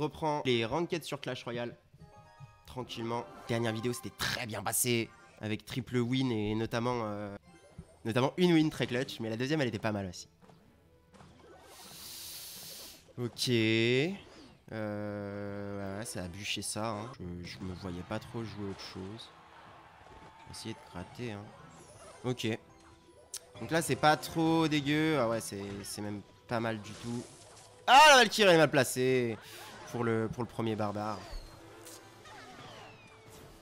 reprend les ranked sur Clash Royale. Tranquillement. Dernière vidéo, c'était très bien passé. Avec triple win et notamment une win très clutch. Mais la deuxième, elle était pas mal aussi. Ok. Ouais, ça a bûché ça. Hein. Je me voyais pas trop jouer autre chose. Essayer de gratter. Hein. Ok. Donc là, c'est pas trop dégueu. Ah ouais, c'est même pas mal du tout. Ah, la Valkyrie est mal placée pour le premier barbare.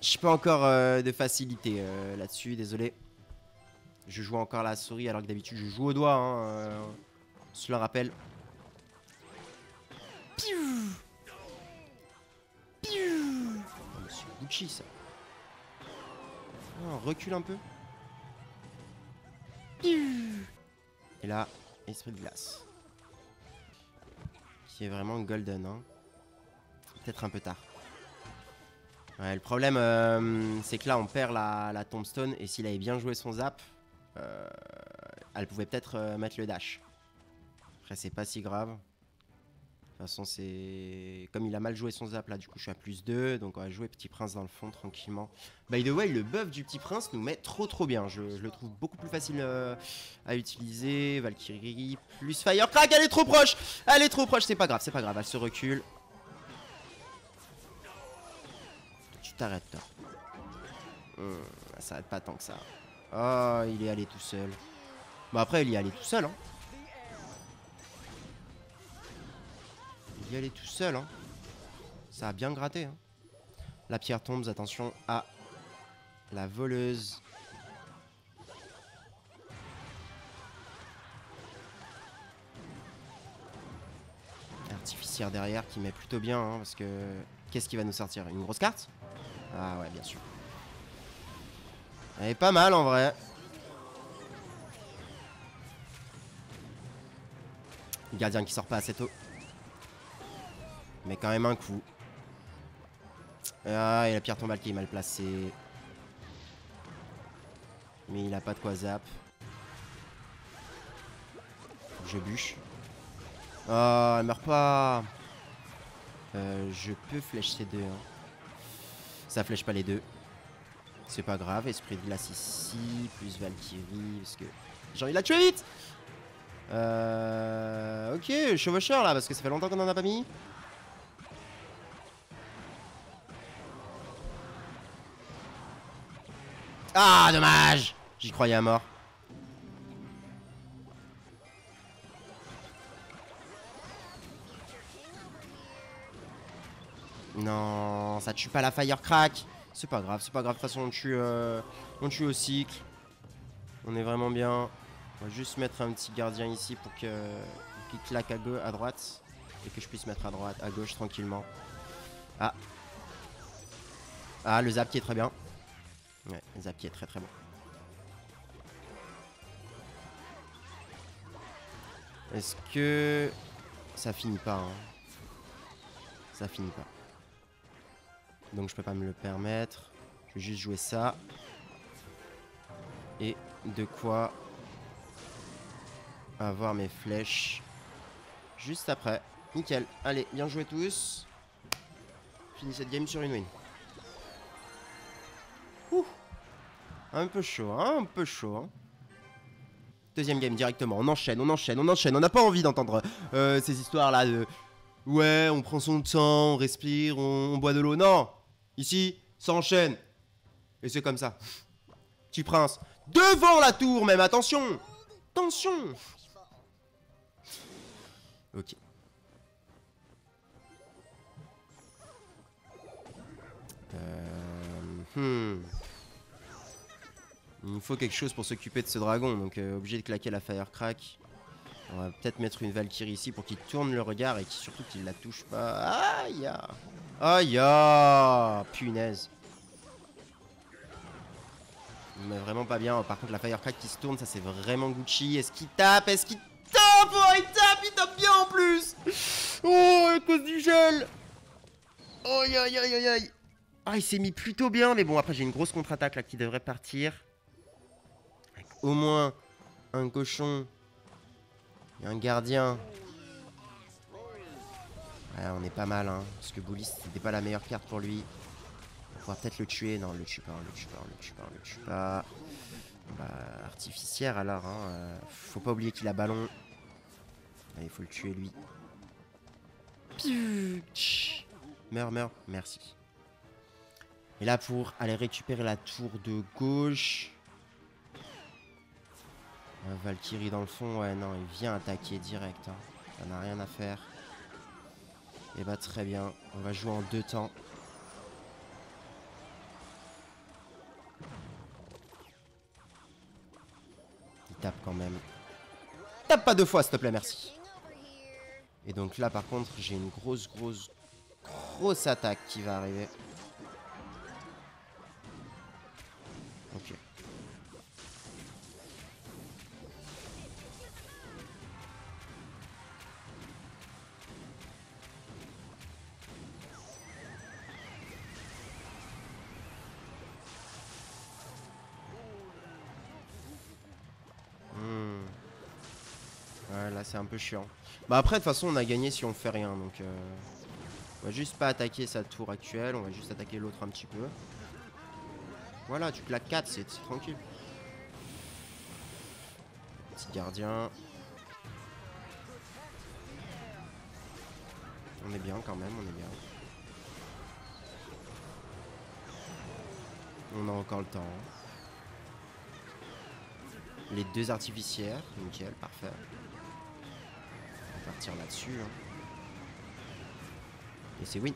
Je pas encore de facilité là-dessus, désolé. Je joue encore la souris alors que d'habitude je joue au doigt. Hein, on se le rappelle. Piou Piou oh, mais c'est Gucci ça. Oh, recule un peu. Piou et là, esprit de glace. Qui est vraiment golden. Hein. Peut-être un peu tard. Ouais, le problème, c'est que là, on perd la tombstone. Et s'il avait bien joué son zap, elle pouvait peut-être mettre le dash. Après, c'est pas si grave. De toute façon, c'est... Comme il a mal joué son zap, là, du coup, je suis à +2. Donc, on va jouer Petit Prince dans le fond, tranquillement. By the way, le buff du Petit Prince nous met trop bien. Je le trouve beaucoup plus facile à utiliser. Valkyrie plus Firecrack. Elle est trop proche. Elle est trop proche. C'est pas grave, c'est pas grave. Elle se recule. Tu t'arrêtes, toi. Ça s'arrête pas tant que ça. Oh, il est allé tout seul. Bon, après, il y est allé tout seul, hein. Il y allait tout seul, hein. Ça a bien gratté, hein. La pierre tombe, attention à la voleuse. Artificière derrière qui met plutôt bien, hein, parce que... Qu'est-ce qui va nous sortir? Une grosse carte? Ah ouais, bien sûr. Elle est pas mal, en vrai. Le gardien qui sort pas assez tôt. Mais quand même un coup. Ah, et la pierre tombale qui est mal placée. Mais il a pas de quoi zap. Je bûche. Oh, elle meurt pas. Je peux flèche ces deux. Hein. Ça flèche pas les deux. C'est pas grave. Esprit de glace ici. Plus Valkyrie. Parce que j'ai envie de la tuer vite. Ok, chevaucheur là. Parce que ça fait longtemps qu'on en a pas mis. Ah, dommage. J'y croyais à mort. Non, ça tue pas la Firecrack. C'est pas grave, c'est pas grave. De toute façon, on tue au cycle. On est vraiment bien. On va juste mettre un petit gardien ici pour qu'il claque à droite. Et que je puisse mettre à gauche tranquillement. Ah. Ah, le zap qui est très bien. Ouais, le zap qui est très bon. Est-ce que... Ça finit pas, hein. Ça finit pas. Donc je peux pas me le permettre. Je vais juste jouer ça. Et de quoi avoir mes flèches juste après. Nickel. Allez, bien joué tous. Fini cette game sur une win. Ouh. Un peu chaud, hein, un peu chaud. Hein. Deuxième game directement. On enchaîne. On n'a pas envie d'entendre ces histoires là de... Ouais, on prend son temps, on respire, on boit de l'eau. Non. Ici, ça enchaîne. Et c'est comme ça. Petit prince. Devant la tour même, attention. Attention. Ok. Il faut quelque chose pour s'occuper de ce dragon. Donc obligé de claquer la Firecrack. On va peut-être mettre une Valkyrie ici pour qu'il tourne le regard et surtout qu'il la touche pas. Aïe. Aïe. Punaise. Mais vraiment pas bien. Par contre, la Firecrack qui se tourne, ça c'est vraiment Gucci. Est-ce qu'il tape? Oh, il tape bien en plus. Oh, à cause du gel. Aïe. Ah, il s'est mis plutôt bien. Mais bon, après, j'ai une grosse contre-attaque là qui devrait partir. Avec au moins un cochon et un gardien. Ouais, on est pas mal, hein. Parce que Bully, c'était pas la meilleure carte pour lui. On va pouvoir peut-être le tuer. Non, on le tue pas, on le tue pas, on le tue pas, on le tue pas. Bah, artificière alors, hein. Faut pas oublier qu'il a ballon. Allez, faut le tuer lui. Meurs, meurs. Merci. Et là, pour aller récupérer la tour de gauche. Valkyrie dans le fond, ouais, non, il vient attaquer direct. Hein. Ça n'a rien à faire. Et bah, très bien. On va jouer en 2 temps. Il tape quand même. Tape pas 2 fois, s'il te plaît, merci. Et donc là, par contre, j'ai une grosse attaque qui va arriver. Ok. Ouais, là, c'est un peu chiant. Bah après, de toute façon, on a gagné si on fait rien, donc... On va juste pas attaquer sa tour actuelle, on va juste attaquer l'autre un petit peu. Voilà, tu claques 4, c'est tranquille. Petit gardien. On est bien quand même, on est bien. On a encore le temps. Les 2 artificières, nickel, parfait. On va partir là-dessus. Hein. Et c'est win.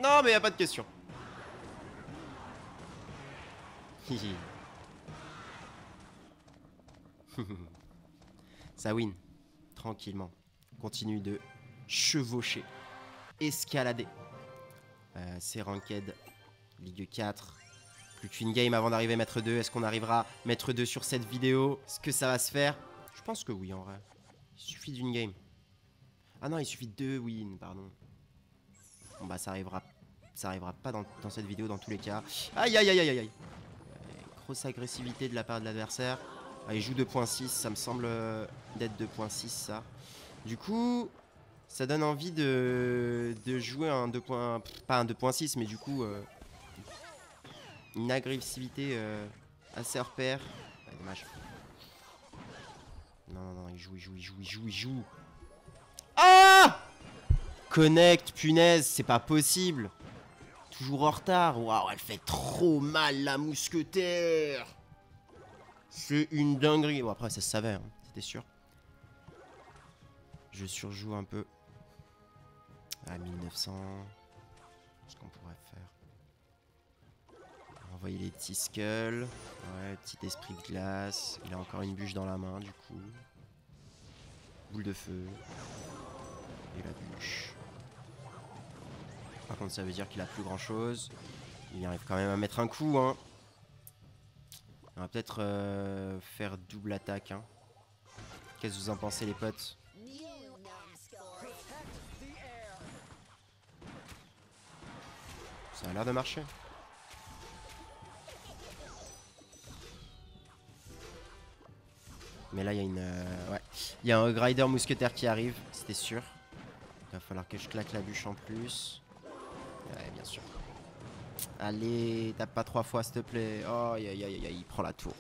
Non, mais y a pas de question. Ça win. Tranquillement. Continue de chevaucher. Escalader. C'est Ranked. Ligue 4. Plus qu'une game avant d'arriver Maître 2. Est-ce qu'on arrivera Maître 2 sur cette vidéo? Est-ce que ça va se faire? Je pense que oui, en vrai. Il suffit d'une game. Ah non, il suffit de 2 wins, pardon. Bon bah ça arrivera pas dans cette vidéo dans tous les cas. Aïe aïe aïe aïe aïe. Grosse agressivité de la part de l'adversaire. Ah, il joue 2.6, ça me semble d'être 2.6 ça. Du coup, ça donne envie de jouer un 2. Pas un 2.6 mais du coup une agressivité assez repère. Ouais, dommage. Non, non, non, il joue. Ah! Connect, punaise, c'est pas possible. Toujours en retard. Waouh, elle fait trop mal, la mousquetaire. C'est une dinguerie. Bon, après, ça se savait, hein, c'était sûr. Je surjoue un peu. À 1900. Qu'est-ce qu'on pourrait faire? Envoyer les petits skulls. Ouais, petit esprit de glace. Il a encore une bûche dans la main, du coup. Boule de feu. Et la bûche. Par contre, ça veut dire qu'il a plus grand chose. Il arrive quand même à mettre un coup, hein. On va peut-être faire double attaque, hein. Qu'est-ce que vous en pensez, les potes? Ça a l'air de marcher. Mais là, il y a une... ouais. Il y a un Grider mousquetaire qui arrive, c'était sûr. Il va falloir que je claque la bûche en plus. Ouais, bien sûr. Allez, tape pas 3 fois, s'il te plaît. Oh, aïe, aïe, aïe, aïe, il prend la tour.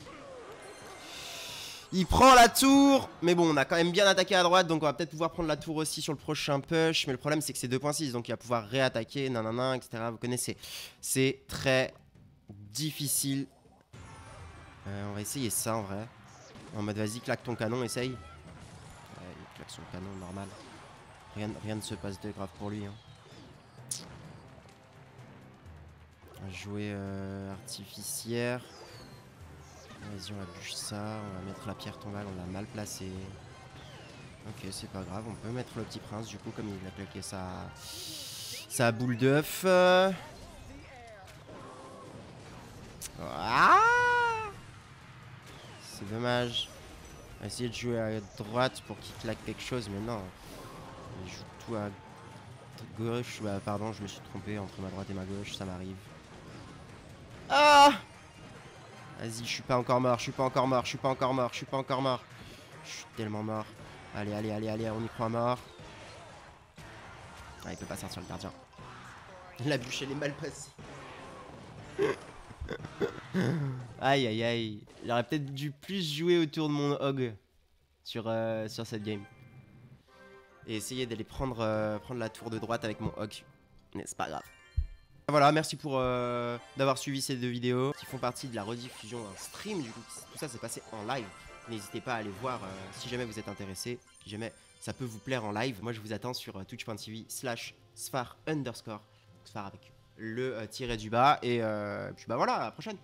Il prend la tour. Mais bon, on a quand même bien attaqué à droite, donc on va peut-être pouvoir prendre la tour aussi sur le prochain push. Mais le problème, c'est que c'est 2.6, donc il va pouvoir réattaquer, nanana, etc. Vous connaissez. C'est très difficile. On va essayer ça, en vrai. En mode, vas-y, claque ton canon, essaye. Ouais, il claque son canon, normal. Rien ne se passe de grave pour lui, hein. On va jouer artificière. Vas-y, on va bûcher ça. On va mettre la pierre tombale. On l'a mal placée. Ok, c'est pas grave. On peut mettre le petit prince, du coup, comme il a claqué sa boule d'œuf. Ah, c'est dommage. On va essayer de jouer à droite pour qu'il claque quelque chose, mais non. Il joue tout à gauche. Bah, pardon, je me suis trompé entre ma droite et ma gauche. Ça m'arrive. Ah! Vas-y, je suis pas encore mort, je suis pas encore mort. Je suis tellement mort. Allez, allez, allez, allez, on y croit à mort. Ah, il peut pas sortir le gardien. La bûche, elle est mal passée. Aïe, aïe, aïe. J'aurais peut-être dû plus jouer autour de mon hog sur cette game. Et essayer d'aller prendre la tour de droite avec mon hog. Mais c'est pas grave. Voilà, merci pour d'avoir suivi ces 2 vidéos qui font partie de la rediffusion d'un stream. Du coup, tout ça s'est passé en live. N'hésitez pas à aller voir si jamais vous êtes intéressé, si jamais ça peut vous plaire en live. Moi, je vous attends sur twitch.tv/sfar_, sfar avec le tiré du bas. Et puis bah voilà, à la prochaine.